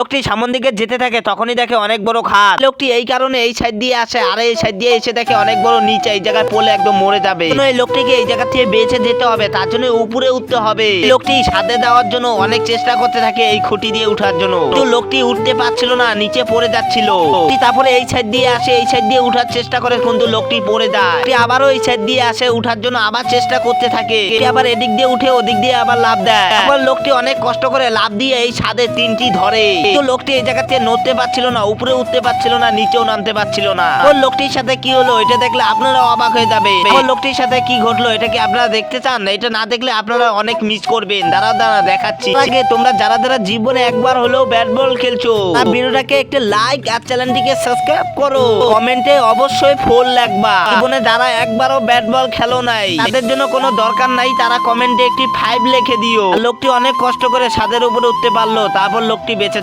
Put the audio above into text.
লোকটি সামন দিকে যেতে থাকে তখনই দেখে অনেক বড় খাদ। লোকটি এই কারণে এই সাইড দিয়ে আসে, আর এই সাইড দিয়ে এসে দেখে অনেক বড় নিচে, এই জায়গায় পড়লে একদম মরে যাবে। এই লোকটিকে এই জায়গা থেকে বেঁচে যেতে হবে, তার জন্য উপরে উঠতে হবে। লোকটি ছাদে দেওয়ার জন্য অনেক চেষ্টা করতে থাকে এই খুঁটি দিয়ে উঠার জন্য, কিন্তু লোকটি উঠতে পারছিল না, নিচে পড়ে যাচ্ছিল। তারপরে এই সাইড দিয়ে আসে, এই সাইড দিয়ে উঠার চেষ্টা করে, কিন্তু লোকটি পড়ে যায়। আবারও এই সাইড দিয়ে আসে, উঠার জন্য আবার চেষ্টা করতে থাকে। আবার এদিক দিয়ে উঠে ওদিক দিয়ে আবার লাফ দেয়। তারপর লোকটি অনেক কষ্ট করে লাফ দিয়ে এই ছাদে তিনটি ধরে। তো লোকটি এই জায়গা থেকে নড়তে পারছিল না, উপরে উঠতে পারছিল না, নিচেও নামতে পারছিল না। ওর লোকটির সাথে কি হলো এটা দেখলে আপনারা অবাক হয়ে যাবে। ওর লোকটির সাথে কি ঘটলো এটা কি আপনারা দেখতে চান? এটা না দেখলে আপনারা অনেক মিস করবেন। দাঁড়া দেখাচ্ছি। আগে তোমরা যারা যারা জীবনে একবার হলেও ব্যাট বল খেলছো, আর ভিডিওটাকে একটা লাইক আর চ্যানেলটিকে সাবস্ক্রাইব করো। কমেন্টে অবশ্যই ফোল লাগবা। জীবনে যারা একবারও ব্যাট বল খেলো নাই তাদের জন্য কোনো দরকার নাই, তারা কমেন্টে একটি 5 লিখে দিও। লোকটি অনেক কষ্ট করে ছাদের উপরে উঠতে পারলো, তারপর লোকটি বেঁচে